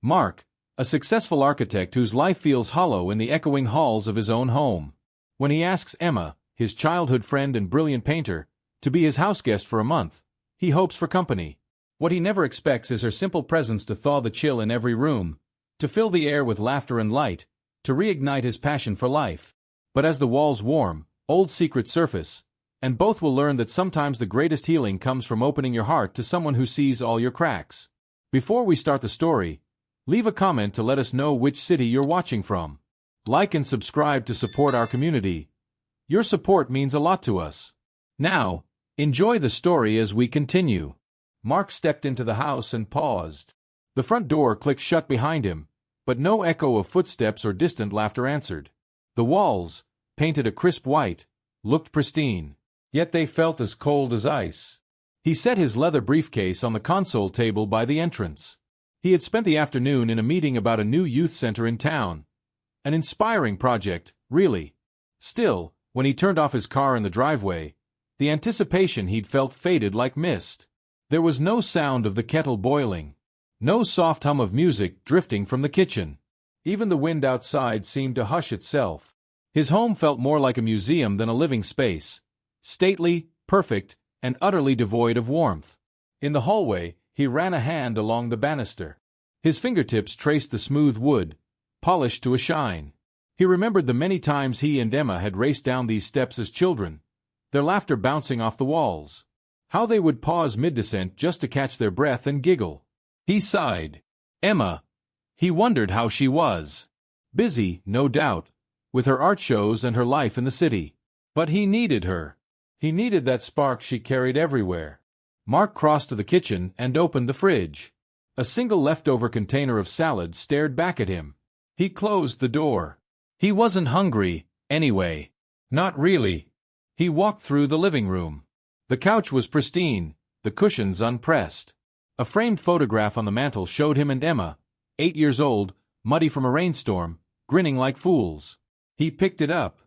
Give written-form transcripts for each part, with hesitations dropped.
Mark, a successful architect whose life feels hollow in the echoing halls of his own home. When he asks Emma, his childhood friend and brilliant painter, to be his houseguest for a month, he hopes for company. What he never expects is her simple presence to thaw the chill in every room, to fill the air with laughter and light, to reignite his passion for life. But as the walls warm, old secrets surface, and both will learn that sometimes the greatest healing comes from opening your heart to someone who sees all your cracks. Before we start the story, leave a comment to let us know which city you're watching from. Like and subscribe to support our community. Your support means a lot to us. Now, enjoy the story as we continue. Mark stepped into the house and paused. The front door clicked shut behind him, but no echo of footsteps or distant laughter answered. The walls, painted a crisp white, looked pristine, yet they felt as cold as ice. He set his leather briefcase on the console table by the entrance. He had spent the afternoon in a meeting about a new youth center in town. An inspiring project, really. Still, when he turned off his car in the driveway, the anticipation he'd felt faded like mist. There was no sound of the kettle boiling. No soft hum of music drifting from the kitchen. Even the wind outside seemed to hush itself. His home felt more like a museum than a living space. Stately, perfect, and utterly devoid of warmth. In the hallway, he ran a hand along the banister. His fingertips traced the smooth wood, polished to a shine. He remembered the many times he and Emma had raced down these steps as children, their laughter bouncing off the walls. How they would pause mid-descent just to catch their breath and giggle. He sighed. Emma. He wondered how she was. Busy, no doubt, with her art shows and her life in the city. But he needed her. He needed that spark she carried everywhere. Mark crossed to the kitchen and opened the fridge. A single leftover container of salad stared back at him. He closed the door. He wasn't hungry, anyway. Not really. He walked through the living room. The couch was pristine, the cushions unpressed. A framed photograph on the mantel showed him and Emma, 8 years old, muddy from a rainstorm, grinning like fools. He picked it up.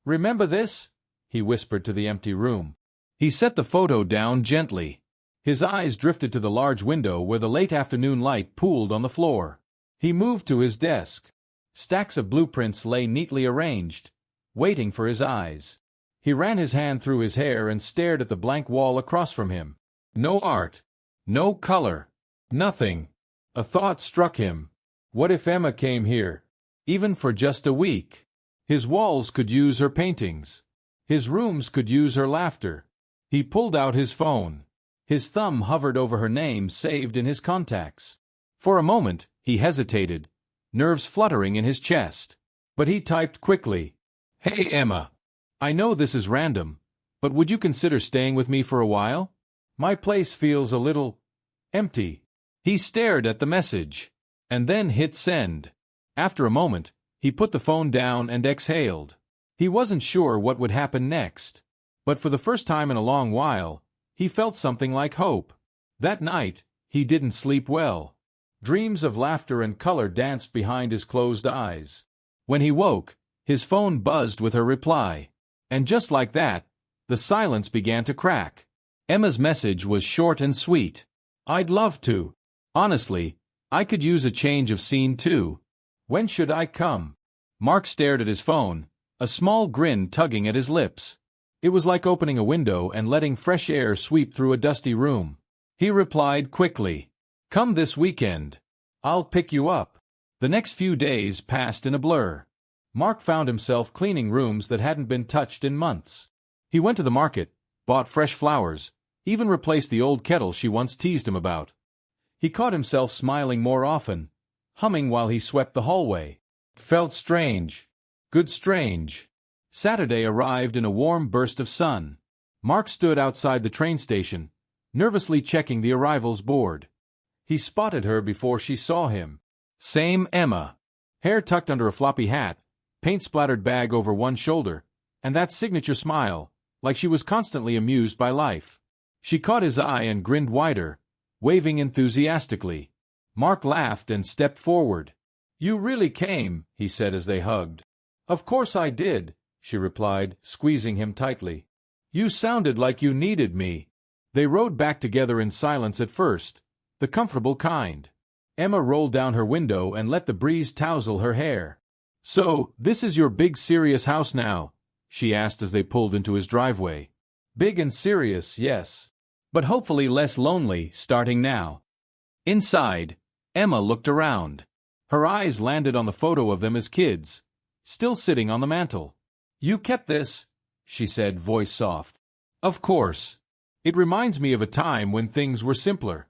"Remember this?" he whispered to the empty room. He set the photo down gently. His eyes drifted to the large window where the late afternoon light pooled on the floor. He moved to his desk. Stacks of blueprints lay neatly arranged, waiting for his eyes. He ran his hand through his hair and stared at the blank wall across from him. No art. No color. Nothing. A thought struck him. What if Emma came here? Even for just a week. His walls could use her paintings. His rooms could use her laughter. He pulled out his phone. His thumb hovered over her name saved in his contacts. For a moment, he hesitated, nerves fluttering in his chest. But he typed quickly. "Hey Emma. I know this is random, but would you consider staying with me for a while? My place feels a little empty." He stared at the message, and then hit send. After a moment, he put the phone down and exhaled. He wasn't sure what would happen next, but for the first time in a long while, he felt something like hope. That night, he didn't sleep well. Dreams of laughter and color danced behind his closed eyes. When he woke, his phone buzzed with her reply. And just like that, the silence began to crack. Emma's message was short and sweet. "I'd love to. Honestly, I could use a change of scene too. When should I come?" Mark stared at his phone, a small grin tugging at his lips. It was like opening a window and letting fresh air sweep through a dusty room. He replied quickly. "Come this weekend. I'll pick you up." The next few days passed in a blur. Mark found himself cleaning rooms that hadn't been touched in months. He went to the market, bought fresh flowers, even replaced the old kettle she once teased him about. He caught himself smiling more often, humming while he swept the hallway. Felt strange. Good strange. Saturday arrived in a warm burst of sun. Mark stood outside the train station, nervously checking the arrivals board. He spotted her before she saw him. Same Emma. Hair tucked under a floppy hat, paint-splattered bag over one shoulder, and that signature smile, like she was constantly amused by life. She caught his eye and grinned wider, waving enthusiastically. Mark laughed and stepped forward. "You really came," he said as they hugged. "Of course I did," she replied, squeezing him tightly. "You sounded like you needed me." They rode back together in silence at first, the comfortable kind. Emma rolled down her window and let the breeze tousle her hair. "So, this is your big serious house now?" she asked as they pulled into his driveway. "Big and serious, yes. But hopefully less lonely, starting now." Inside, Emma looked around. Her eyes landed on the photo of them as kids, still sitting on the mantel. "You kept this?" she said, voice soft. "Of course. It reminds me of a time when things were simpler."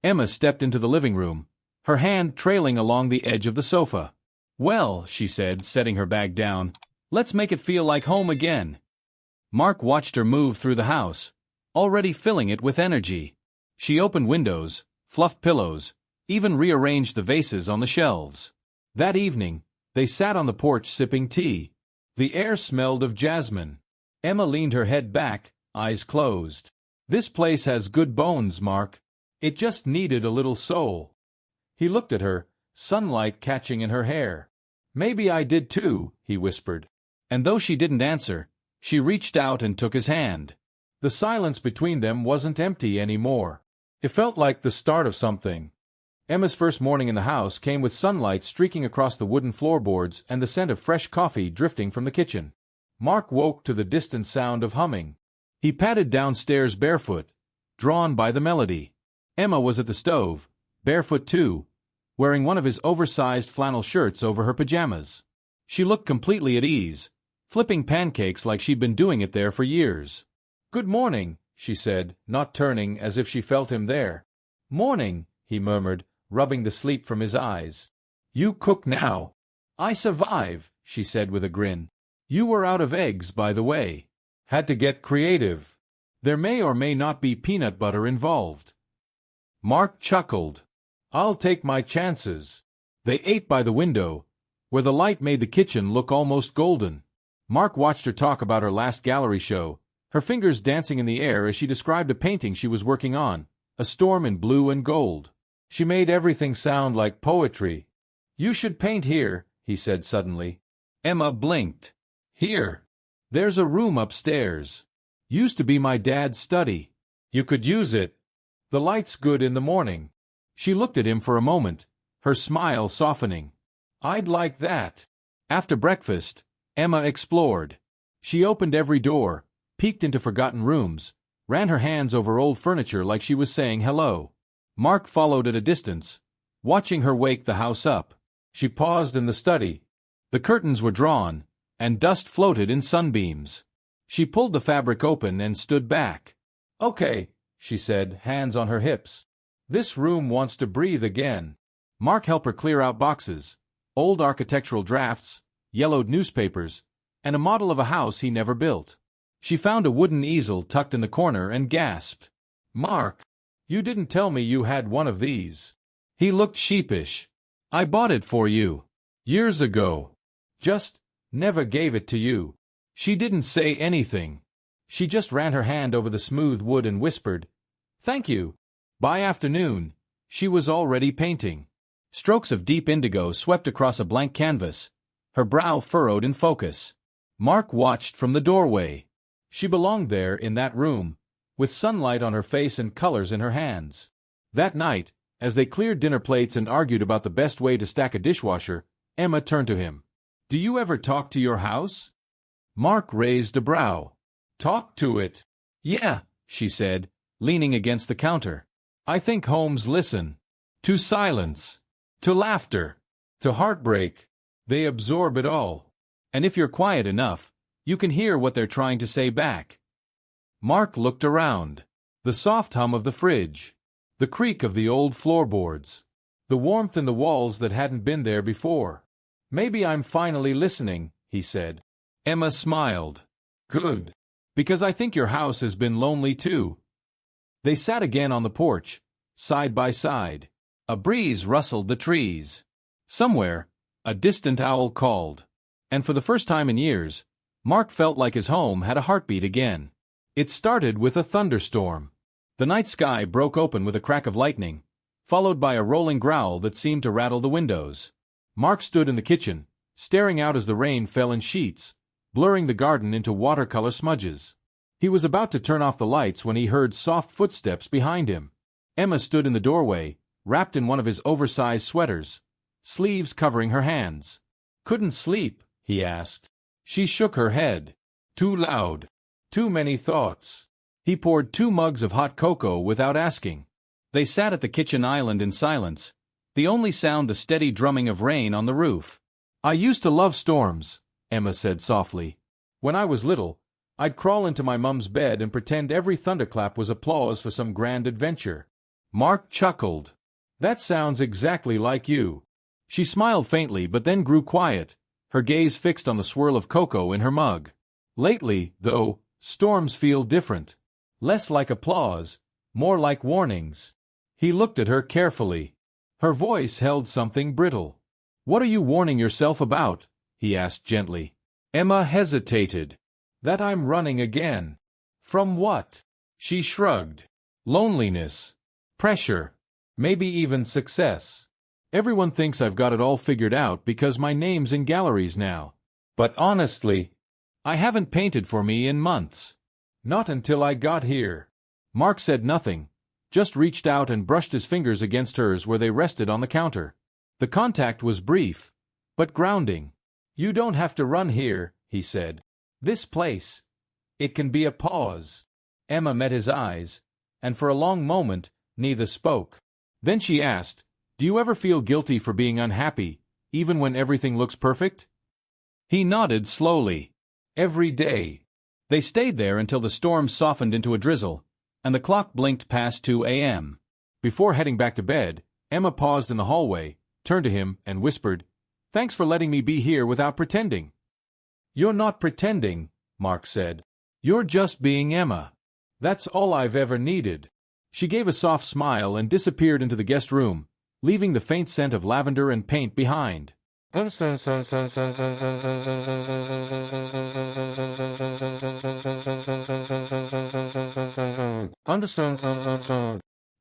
Emma stepped into the living room, her hand trailing along the edge of the sofa. "Well," she said, setting her bag down, "let's make it feel like home again." Mark watched her move through the house, already filling it with energy. She opened windows, fluffed pillows, even rearranged the vases on the shelves. That evening, they sat on the porch sipping tea. The air smelled of jasmine. Emma leaned her head back, eyes closed. "This place has good bones, Mark. It just needed a little soul." He looked at her, sunlight catching in her hair. "Maybe I did too," he whispered. And though she didn't answer, she reached out and took his hand. The silence between them wasn't empty anymore. It felt like the start of something. Emma's first morning in the house came with sunlight streaking across the wooden floorboards and the scent of fresh coffee drifting from the kitchen. Mark woke to the distant sound of humming. He padded downstairs barefoot, drawn by the melody. Emma was at the stove, barefoot too, wearing one of his oversized flannel shirts over her pajamas. She looked completely at ease, flipping pancakes like she'd been doing it there for years. "Good morning," she said, not turning as if she felt him there. "Morning," he murmured, rubbing the sleep from his eyes. "You cook now?" "I survive," she said with a grin. "You were out of eggs, by the way. Had to get creative. There may or may not be peanut butter involved." Mark chuckled. "I'll take my chances." They ate by the window, where the light made the kitchen look almost golden. Mark watched her talk about her last gallery show, her fingers dancing in the air as she described a painting she was working on, a storm in blue and gold. She made everything sound like poetry. "You should paint here," he said suddenly. Emma blinked. "Here? There's a room upstairs. Used to be my dad's study. You could use it. The light's good in the morning." She looked at him for a moment, her smile softening. "I'd like that." After breakfast, Emma explored. She opened every door, peeked into forgotten rooms, ran her hands over old furniture like she was saying hello. Mark followed at a distance, watching her wake the house up. She paused in the study. The curtains were drawn, and dust floated in sunbeams. She pulled the fabric open and stood back. "Okay," she said, hands on her hips. "This room wants to breathe again." Mark helped her clear out boxes, old architectural drafts, yellowed newspapers, and a model of a house he never built. She found a wooden easel tucked in the corner and gasped. "Mark, you didn't tell me you had one of these." He looked sheepish. "I bought it for you. Years ago. Just never gave it to you." She didn't say anything. She just ran her hand over the smooth wood and whispered, "Thank you." By afternoon, she was already painting. Strokes of deep indigo swept across a blank canvas, her brow furrowed in focus. Mark watched from the doorway. She belonged there in that room, with sunlight on her face and colors in her hands. That night, as they cleared dinner plates and argued about the best way to stack a dishwasher, Emma turned to him. "Do you ever talk to your house?" Mark raised a brow. "Talk to it?" "Yeah," she said, leaning against the counter. "I think homes listen. To silence. To laughter. To heartbreak. They absorb it all. And if you're quiet enough, you can hear what they're trying to say back." Mark looked around. The soft hum of the fridge. The creak of the old floorboards. The warmth in the walls that hadn't been there before. "Maybe I'm finally listening," he said. Emma smiled. "Good. Because I think your house has been lonely too." They sat again on the porch, side by side. A breeze rustled the trees. Somewhere, a distant owl called. And for the first time in years, Mark felt like his home had a heartbeat again. It started with a thunderstorm. The night sky broke open with a crack of lightning, followed by a rolling growl that seemed to rattle the windows. Mark stood in the kitchen, staring out as the rain fell in sheets, blurring the garden into watercolor smudges. He was about to turn off the lights when he heard soft footsteps behind him. Emma stood in the doorway, wrapped in one of his oversized sweaters, sleeves covering her hands. "Couldn't sleep?" he asked. She shook her head. "Too loud. Too many thoughts." He poured 2 mugs of hot cocoa without asking. They sat at the kitchen island in silence, the only sound the steady drumming of rain on the roof. "I used to love storms," Emma said softly. "When I was little, I'd crawl into my mum's bed and pretend every thunderclap was applause for some grand adventure." Mark chuckled. "That sounds exactly like you." She smiled faintly but then grew quiet, her gaze fixed on the swirl of cocoa in her mug. "Lately, though, storms feel different. Less like applause, more like warnings." He looked at her carefully. Her voice held something brittle. "What are you warning yourself about?" he asked gently. Emma hesitated. "That I'm running again." "From what?" She shrugged. "Loneliness. Pressure. Maybe even success. Everyone thinks I've got it all figured out because my name's in galleries now. But honestly, I haven't painted for me in months. Not until I got here." Mark said nothing, just reached out and brushed his fingers against hers where they rested on the counter. The contact was brief, but grounding. "You don't have to run here," he said. "This place, it can be a pause." Emma met his eyes, and for a long moment, neither spoke. Then she asked, "Do you ever feel guilty for being unhappy, even when everything looks perfect?" He nodded slowly. "Every day." They stayed there until the storm softened into a drizzle, and the clock blinked past 2 a.m. Before heading back to bed, Emma paused in the hallway, turned to him, and whispered, "Thanks for letting me be here without pretending." "You're not pretending," Mark said. "You're just being Emma. That's all I've ever needed." She gave a soft smile and disappeared into the guest room, leaving the faint scent of lavender and paint behind. The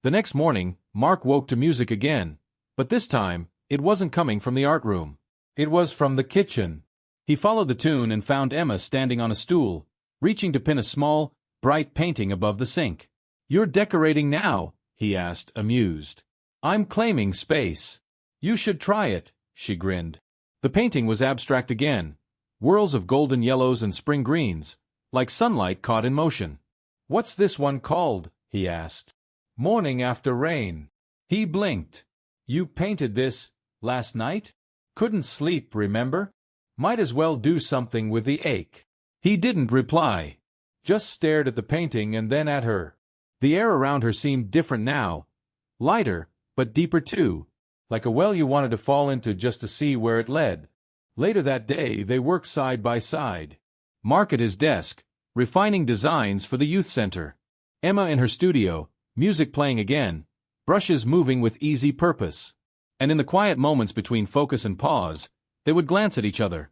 next morning, Mark woke to music again, but this time, it wasn't coming from the art room. It was from the kitchen. He followed the tune and found Emma standing on a stool, reaching to pin a small, bright painting above the sink. "You're decorating now?" he asked, amused. "I'm claiming space." "You should try it," she grinned. The painting was abstract again, whirls of golden yellows and spring greens, like sunlight caught in motion. "What's this one called?" he asked. "Morning After Rain." He blinked. "You painted this last night? Couldn't sleep, remember? Might as well do something with the ache." He didn't reply, just stared at the painting and then at her. The air around her seemed different now, lighter, but deeper too, like a well you wanted to fall into just to see where it led. Later that day, they worked side by side. Mark at his desk, refining designs for the youth center. Emma in her studio, music playing again, brushes moving with easy purpose. And in the quiet moments between focus and pause, they would glance at each other.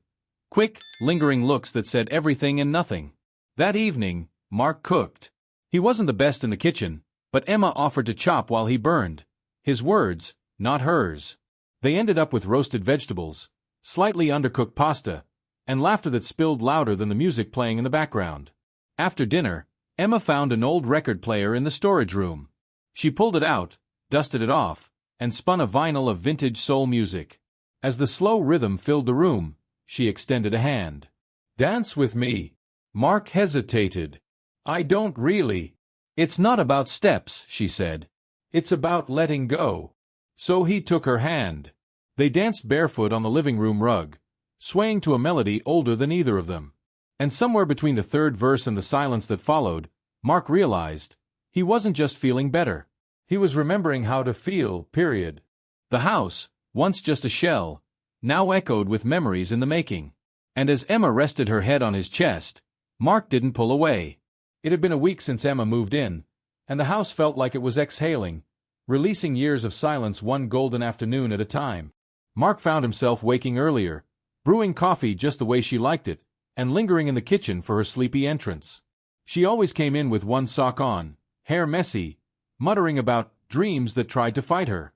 Quick, lingering looks that said everything and nothing. That evening, Mark cooked. He wasn't the best in the kitchen, but Emma offered to chop while he burned. His words, not hers. They ended up with roasted vegetables, slightly undercooked pasta, and laughter that spilled louder than the music playing in the background. After dinner, Emma found an old record player in the storage room. She pulled it out, dusted it off, and spun a vinyl of vintage soul music. As the slow rhythm filled the room, she extended a hand. "Dance with me." Mark hesitated. "I don't really." "It's not about steps," she said. "It's about letting go." So he took her hand. They danced barefoot on the living room rug, swaying to a melody older than either of them. And somewhere between the third verse and the silence that followed, Mark realized he wasn't just feeling better. He was remembering how to feel, period. The house, once just a shell, now echoed with memories in the making. And as Emma rested her head on his chest, Mark didn't pull away. It had been a week since Emma moved in, and the house felt like it was exhaling, releasing years of silence one golden afternoon at a time. Mark found himself waking earlier, brewing coffee just the way she liked it, and lingering in the kitchen for her sleepy entrance. She always came in with one sock on, hair messy, muttering about dreams that tried to fight her.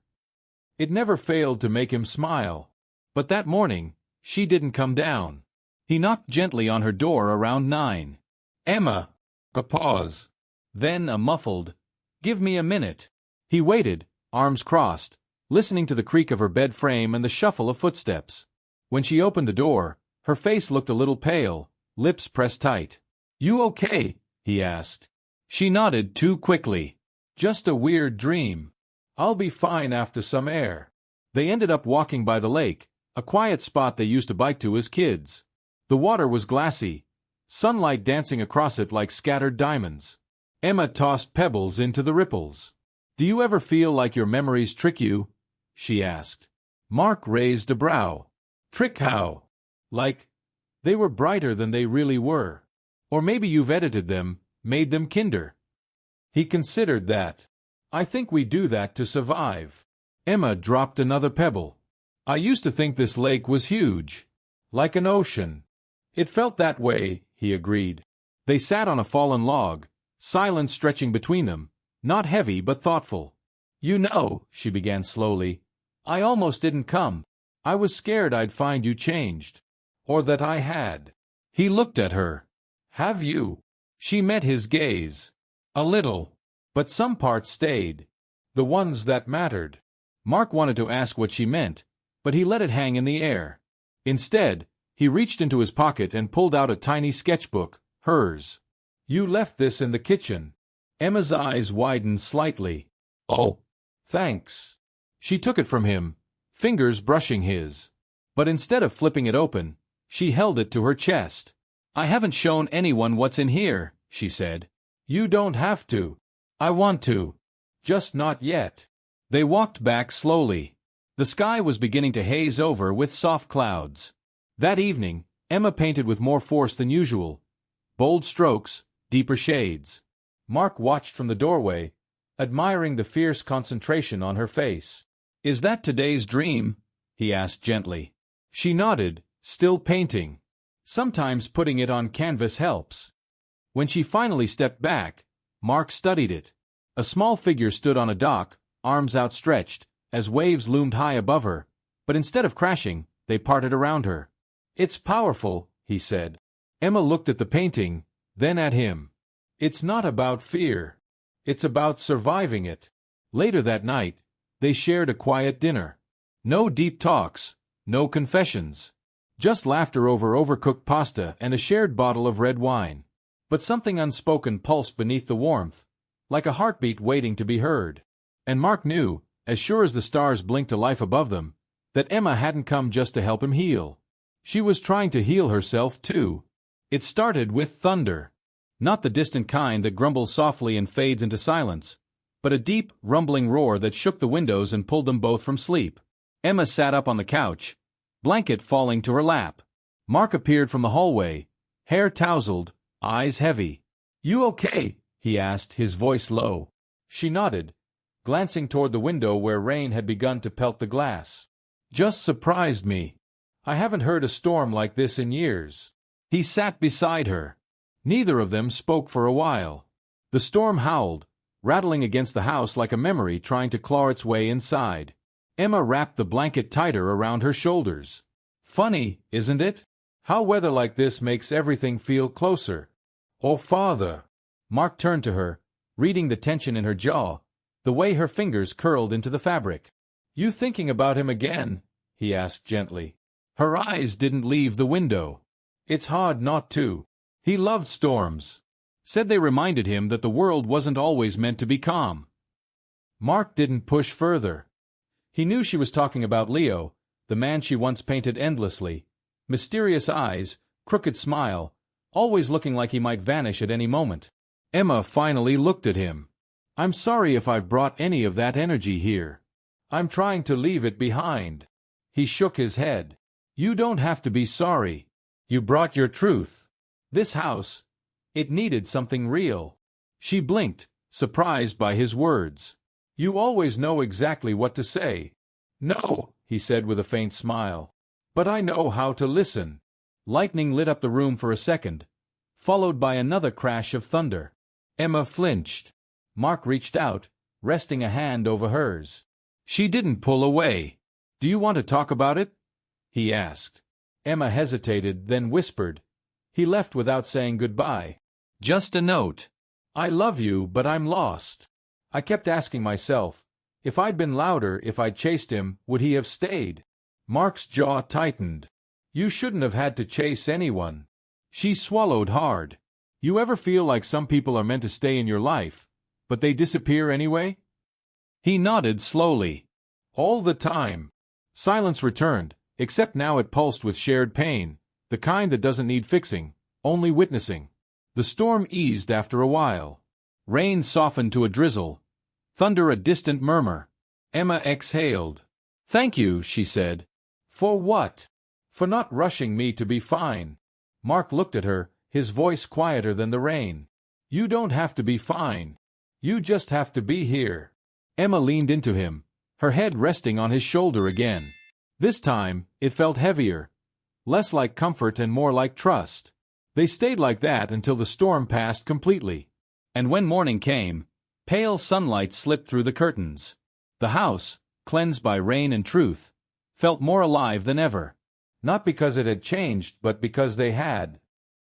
It never failed to make him smile. But that morning, she didn't come down. He knocked gently on her door around 9. "Emma." A pause. Then a muffled, "Give me a minute." He waited, arms crossed, listening to the creak of her bed frame and the shuffle of footsteps. When she opened the door, her face looked a little pale, lips pressed tight. "You okay?" he asked. She nodded too quickly. "Just a weird dream. I'll be fine after some air." They ended up walking by the lake, a quiet spot they used to bike to as kids. The water was glassy, sunlight dancing across it like scattered diamonds. Emma tossed pebbles into the ripples. "Do you ever feel like your memories trick you?" she asked. Mark raised a brow. "Trick how? Like, they were brighter than they really were. Or maybe you've edited them, made them kinder." He considered that. "I think we do that to survive." Emma dropped another pebble. "I used to think this lake was huge. Like an ocean." "It felt that way," he agreed. They sat on a fallen log, silence stretching between them, not heavy but thoughtful. "You know," she began slowly, "I almost didn't come. I was scared I'd find you changed. Or that I had." He looked at her. "Have you?" She met his gaze. "A little. But some parts stayed. The ones that mattered." Mark wanted to ask what she meant, but he let it hang in the air. Instead, he reached into his pocket and pulled out a tiny sketchbook, hers. "You left this in the kitchen." Emma's eyes widened slightly. "Oh, thanks." She took it from him, fingers brushing his. But instead of flipping it open, she held it to her chest. "I haven't shown anyone what's in here," she said. "You don't have to." "I want to. Just not yet." They walked back slowly. The sky was beginning to haze over with soft clouds. That evening, Emma painted with more force than usual. Bold strokes, deeper shades. Mark watched from the doorway, admiring the fierce concentration on her face. "Is that today's dream?" he asked gently. She nodded, still painting. Sometimes putting it on canvas helps. When she finally stepped back, Mark studied it. A small figure stood on a dock, arms outstretched, as waves loomed high above her, but instead of crashing, they parted around her. "It's powerful," he said. Emma looked at the painting, then at him. "It's not about fear. It's about surviving it." Later that night, they shared a quiet dinner. No deep talks, no confessions. Just laughter over overcooked pasta and a shared bottle of red wine. But something unspoken pulsed beneath the warmth, like a heartbeat waiting to be heard. And Mark knew, as sure as the stars blinked to life above them, that Emma hadn't come just to help him heal. She was trying to heal herself too. It started with thunder. Not the distant kind that grumbles softly and fades into silence, but a deep, rumbling roar that shook the windows and pulled them both from sleep. Emma sat up on the couch, blanket falling to her lap. Mark appeared from the hallway, hair tousled, eyes heavy. "You okay?" he asked, his voice low. She nodded, glancing toward the window where rain had begun to pelt the glass. "Just surprised me. I haven't heard a storm like this in years." He sat beside her. Neither of them spoke for a while. The storm howled, rattling against the house like a memory trying to claw its way inside. Emma wrapped the blanket tighter around her shoulders. "Funny, isn't it? How weather like this makes everything feel closer." "Oh, Father." Mark turned to her, reading the tension in her jaw, the way her fingers curled into the fabric. "You thinking about him again?" he asked gently. Her eyes didn't leave the window. "It's hard not to. He loved storms. Said they reminded him that the world wasn't always meant to be calm." Mark didn't push further. He knew she was talking about Leo, the man she once painted endlessly. Mysterious eyes, crooked smile, always looking like he might vanish at any moment. Emma finally looked at him. "I'm sorry if I've brought any of that energy here. I'm trying to leave it behind." He shook his head. "You don't have to be sorry. You brought your truth. This house, it needed something real." She blinked, surprised by his words. "You always know exactly what to say." "No," he said with a faint smile. "But I know how to listen." Lightning lit up the room for a second, followed by another crash of thunder. Emma flinched. Mark reached out, resting a hand over hers. She didn't pull away. "Do you want to talk about it?" he asked. Emma hesitated, then whispered. He left without saying goodbye. "Just a note. I love you, but I'm lost. I kept asking myself, If I'd been louder, if I'd chased him, would he have stayed? Mark's jaw tightened. You shouldn't have had to chase anyone. She swallowed hard. You ever feel like some people are meant to stay in your life, but they disappear anyway? He nodded slowly. All the time. Silence returned, except now it pulsed with shared pain, the kind that doesn't need fixing, only witnessing. The storm eased after a while. Rain softened to a drizzle. Thunder a distant murmur. Emma exhaled. Thank you, she said. For what? For not rushing me to be fine. Mark looked at her, his voice quieter than the rain. You don't have to be fine. You just have to be here. Emma leaned into him, her head resting on his shoulder again. This time, it felt heavier, less like comfort and more like trust. They stayed like that until the storm passed completely. And when morning came, pale sunlight slipped through the curtains. The house, cleansed by rain and truth, felt more alive than ever. Not because it had changed, but because they had.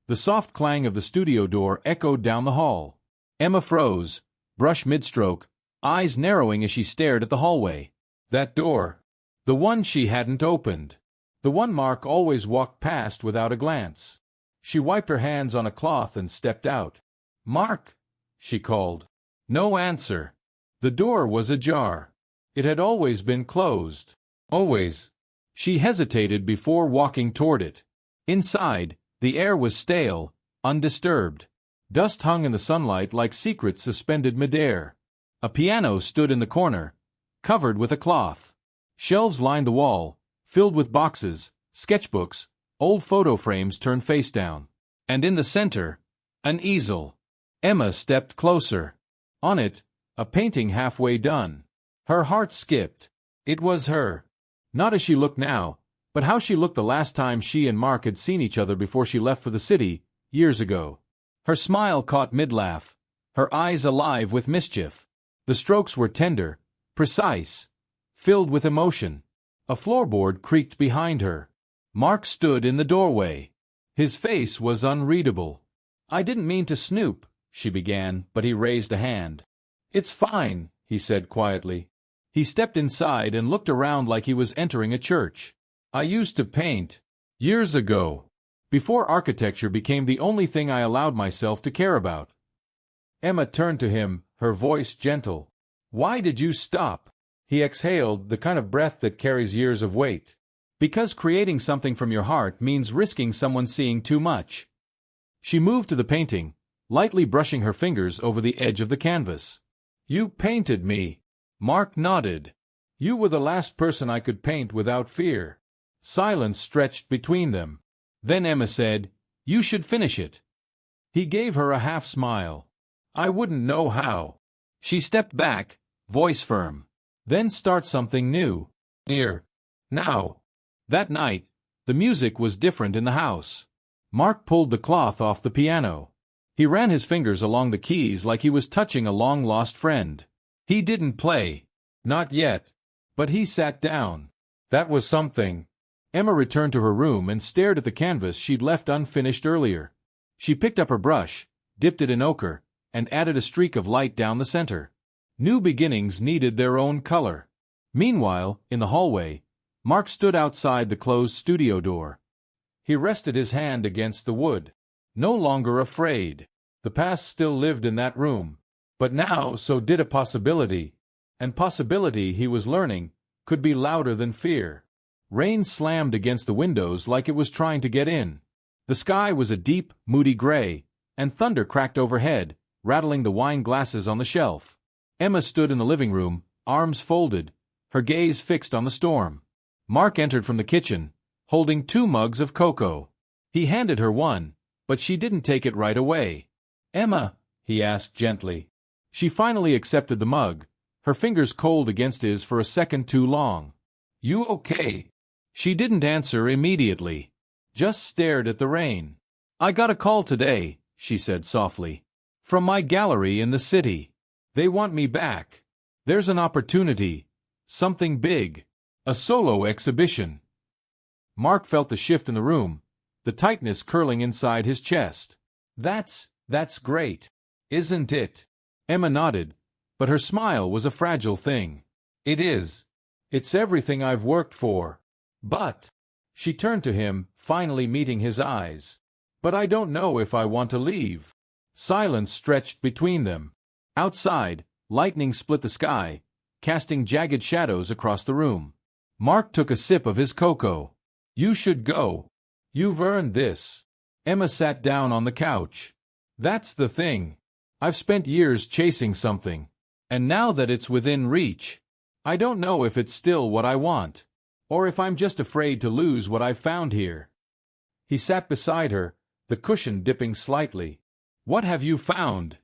The soft clang of the studio door echoed down the hall. Emma froze, brush mid-stroke, eyes narrowing as she stared at the hallway. That door. The one she hadn't opened. The one Mark always walked past without a glance. She wiped her hands on a cloth and stepped out. Mark, she called. No answer. The door was ajar. It had always been closed. Always. She hesitated before walking toward it. Inside, the air was stale, undisturbed. Dust hung in the sunlight like secrets suspended midair. A piano stood in the corner, covered with a cloth. Shelves lined the wall, filled with boxes, sketchbooks, old photo frames turned face down. And in the center, an easel. Emma stepped closer. On it, a painting halfway done. Her heart skipped. It was her. Not as she looked now, but how she looked the last time she and Mark had seen each other before she left for the city, years ago. Her smile caught mid-laugh, her eyes alive with mischief. The strokes were tender, precise, filled with emotion. A floorboard creaked behind her. Mark stood in the doorway. His face was unreadable. I didn't mean to snoop, she began, but he raised a hand. It's fine, he said quietly. He stepped inside and looked around like he was entering a church. I used to paint. Years ago. Before architecture became the only thing I allowed myself to care about. Emma turned to him, her voice gentle. Why did you stop? He exhaled, the kind of breath that carries years of weight. Because creating something from your heart means risking someone seeing too much. She moved to the painting, lightly brushing her fingers over the edge of the canvas. You painted me. Mark nodded. You were the last person I could paint without fear. Silence stretched between them. Then Emma said, You should finish it. He gave her a half-smile. I wouldn't know how. She stepped back, voice firm. Then start something new. Here. Now. That night, the music was different in the house. Mark pulled the cloth off the piano. He ran his fingers along the keys like he was touching a long-lost friend. He didn't play. Not yet. But he sat down. That was something. Emma returned to her room and stared at the canvas she'd left unfinished earlier. She picked up her brush, dipped it in ochre, and added a streak of light down the center. New beginnings needed their own color. Meanwhile, in the hallway, Mark stood outside the closed studio door. He rested his hand against the wood. No longer afraid. The past still lived in that room. But now so did a possibility. And possibility, he was learning, could be louder than fear. Rain slammed against the windows like it was trying to get in. The sky was a deep, moody gray, and thunder cracked overhead, rattling the wine glasses on the shelf. Emma stood in the living room, arms folded, her gaze fixed on the storm. Mark entered from the kitchen, holding 2 mugs of cocoa. He handed her one, but she didn't take it right away. Emma, he asked gently. She finally accepted the mug, her fingers cold against his for a second too long. You okay? She didn't answer immediately, just stared at the rain. I got a call today, she said softly. From my gallery in the city. They want me back. There's an opportunity. Something big. A solo exhibition. Mark felt the shift in the room, the tightness curling inside his chest. That's great. Isn't it? Emma nodded, but her smile was a fragile thing. It is. It's everything I've worked for. But... She turned to him, finally meeting his eyes. But I don't know if I want to leave. Silence stretched between them. Outside, lightning split the sky, casting jagged shadows across the room. Mark took a sip of his cocoa. You should go. You've earned this. Emma sat down on the couch. That's the thing. I've spent years chasing something. And now that it's within reach, I don't know if it's still what I want. Or if I'm just afraid to lose what I've found here. He sat beside her, the cushion dipping slightly. What have you found?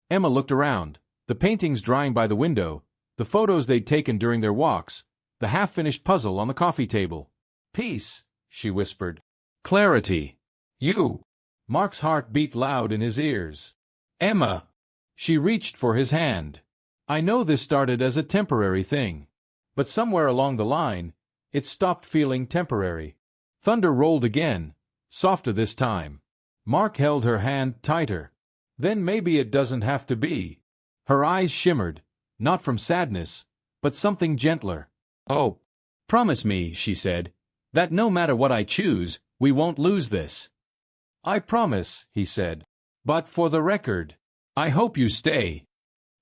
Emma looked around, the paintings drying by the window, the photos they'd taken during their walks, the half-finished puzzle on the coffee table. Peace, she whispered. Clarity. You. Mark's heart beat loud in his ears. Emma. She reached for his hand. I know this started as a temporary thing. But somewhere along the line, it stopped feeling temporary. Thunder rolled again, softer this time. Mark held her hand tighter. Then maybe it doesn't have to be. Her eyes shimmered, not from sadness, but something gentler. Oh, promise me, she said, that no matter what I choose, we won't lose this. I promise, he said. But for the record, I hope you stay.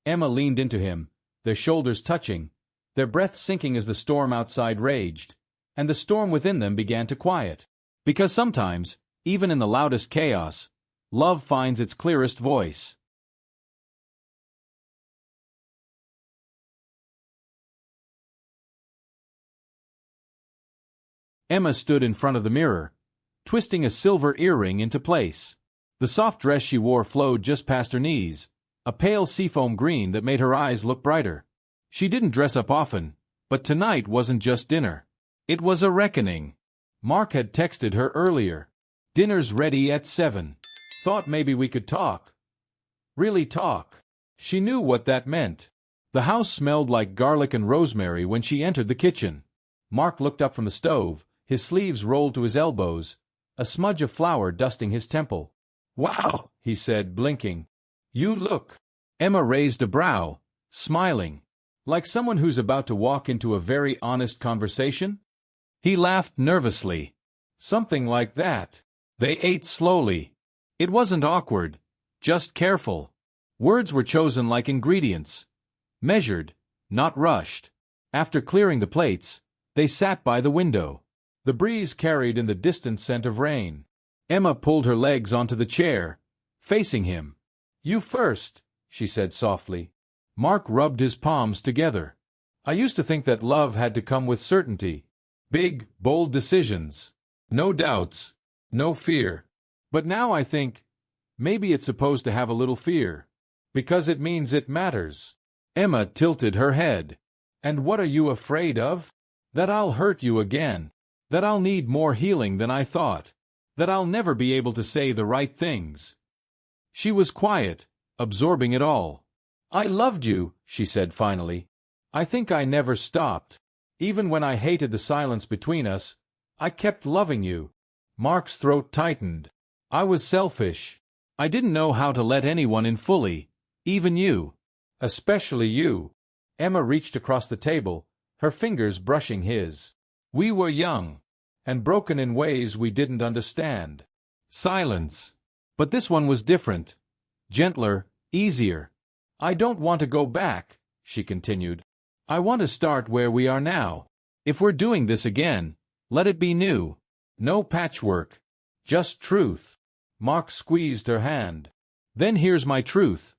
Emma leaned into him, their shoulders touching, their breath sinking as the storm outside raged, and the storm within them began to quiet. Because sometimes, even in the loudest chaos, love finds its clearest voice. Emma stood in front of the mirror, twisting a silver earring into place. The soft dress she wore flowed just past her knees, a pale seafoam green that made her eyes look brighter. She didn't dress up often, but tonight wasn't just dinner. It was a reckoning. Mark had texted her earlier. Dinner's ready at 7. Thought maybe we could talk. Really talk. She knew what that meant. The house smelled like garlic and rosemary when she entered the kitchen. Mark looked up from the stove, his sleeves rolled to his elbows, a smudge of flour dusting his temple. Wow, he said, blinking. You look. Emma raised a brow, smiling. Like someone who's about to walk into a very honest conversation? He laughed nervously. Something like that. They ate slowly. It wasn't awkward, just careful. Words were chosen like ingredients. Measured, not rushed. After clearing the plates, they sat by the window. The breeze carried in the distant scent of rain. Emma pulled her legs onto the chair, facing him. You first, she said softly. Mark rubbed his palms together. I used to think that love had to come with certainty. Big, bold decisions. No doubts. No fear. But now I think, maybe it's supposed to have a little fear. Because it means it matters. Emma tilted her head. And what are you afraid of? That I'll hurt you again. That I'll need more healing than I thought. That I'll never be able to say the right things. She was quiet, absorbing it all. I loved you, she said finally. I think I never stopped. Even when I hated the silence between us, I kept loving you. Mark's throat tightened. I was selfish. I didn't know how to let anyone in fully, even you. Especially you. Emma reached across the table, her fingers brushing his. We were young, and broken in ways we didn't understand. Silence. But this one was different. Gentler, easier. I don't want to go back, she continued. I want to start where we are now. If we're doing this again, let it be new. No patchwork. Just truth. Mark squeezed her hand. Then here's my truth.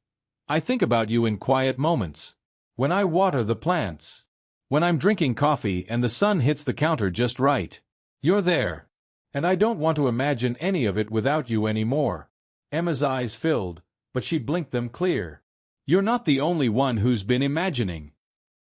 I think about you in quiet moments. When I water the plants. When I'm drinking coffee and the sun hits the counter just right. You're there. And I don't want to imagine any of it without you anymore. Emma's eyes filled, but she blinked them clear. You're not the only one who's been imagining.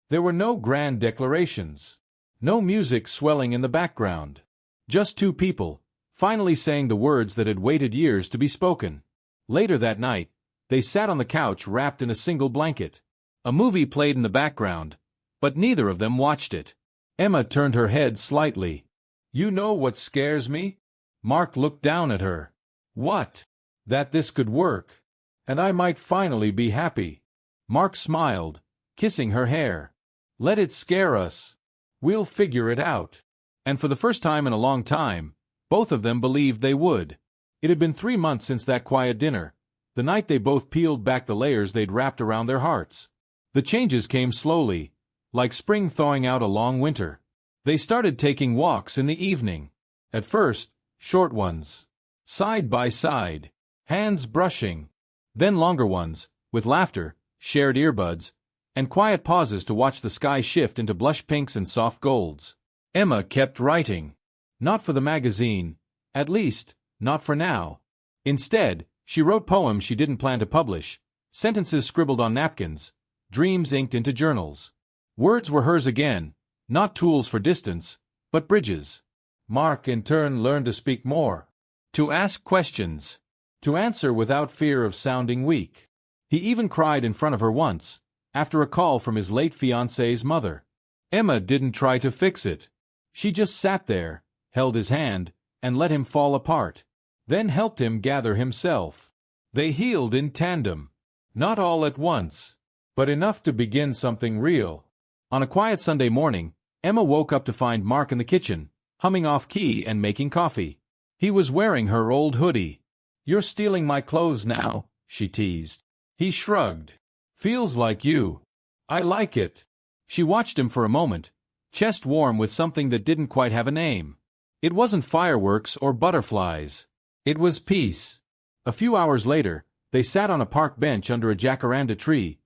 There were no grand declarations. No music swelling in the background. Just two people, finally saying the words that had waited years to be spoken. Later that night, they sat on the couch wrapped in a single blanket. A movie played in the background, but neither of them watched it. Emma turned her head slightly. You know what scares me? Mark looked down at her. What? That this could work. And I might finally be happy. Mark smiled, kissing her hair. Let it scare us. We'll figure it out. And for the first time in a long time, both of them believed they would. It had been 3 months since that quiet dinner, the night they both peeled back the layers they'd wrapped around their hearts. The changes came slowly, like spring thawing out a long winter. They started taking walks in the evening. At first, short ones, side by side, hands brushing. Then longer ones, with laughter, shared earbuds, and quiet pauses to watch the sky shift into blush pinks and soft golds. Emma kept writing. Not for the magazine, at least, not for now. Instead, she wrote poems she didn't plan to publish, sentences scribbled on napkins, dreams inked into journals. Words were hers again, not tools for distance, but bridges. Mark in turn learned to speak more, to ask questions, to answer without fear of sounding weak. He even cried in front of her once, after a call from his late fiancée's mother. Emma didn't try to fix it. She just sat there, held his hand, and let him fall apart, then helped him gather himself. They healed in tandem. Not all at once, but enough to begin something real. On a quiet Sunday morning, Emma woke up to find Mark in the kitchen, humming off-key and making coffee. He was wearing her old hoodie. "You're stealing my clothes now," she teased. He shrugged. "Feels like you." "I like it." She watched him for a moment, chest warm with something that didn't quite have a name. It wasn't fireworks or butterflies. It was peace. A few hours later, they sat on a park bench under a jacaranda tree,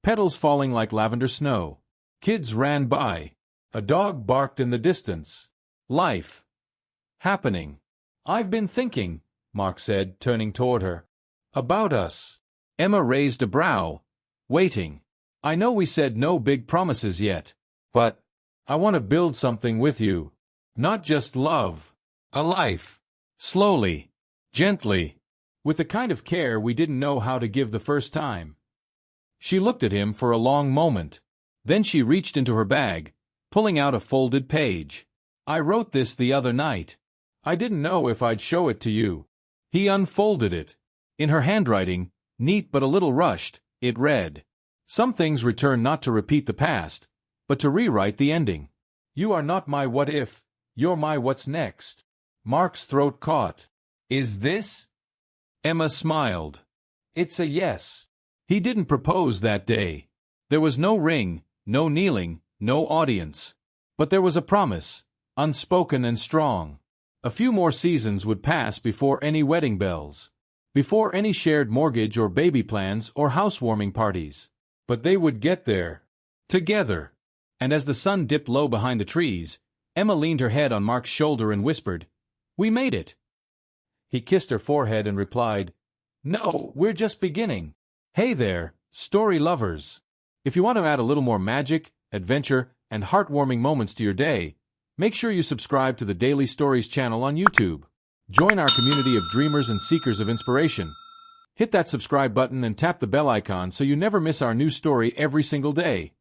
petals falling like lavender snow. Kids ran by. A dog barked in the distance. Life. Happening. "I've been thinking," Mark said, turning toward her. "About us." Emma raised a brow, waiting. "I know we said no big promises yet, but I want to build something with you. Not just love. A life. Slowly. Gently. With the kind of care we didn't know how to give the first time." She looked at him for a long moment. Then she reached into her bag, pulling out a folded page. "I wrote this the other night. I didn't know if I'd show it to you." He unfolded it. In her handwriting, neat but a little rushed, it read, "Some things return not to repeat the past, but to rewrite the ending. You are not my what if, you're my what's next." Mark's throat caught. "Is this?" Emma smiled. "It's a yes." He didn't propose that day. There was no ring, no kneeling, no audience. But there was a promise, unspoken and strong. A few more seasons would pass before any wedding bells, before any shared mortgage or baby plans or housewarming parties. But they would get there. Together. And as the sun dipped low behind the trees, Emma leaned her head on Mark's shoulder and whispered, "We made it." He kissed her forehead and replied, "No, we're just beginning." Hey there, story lovers. If you want to add a little more magic, adventure, and heartwarming moments to your day, make sure you subscribe to the Daily Stories channel on YouTube. Join our community of dreamers and seekers of inspiration. Hit that subscribe button and tap the bell icon so you never miss our new story every single day.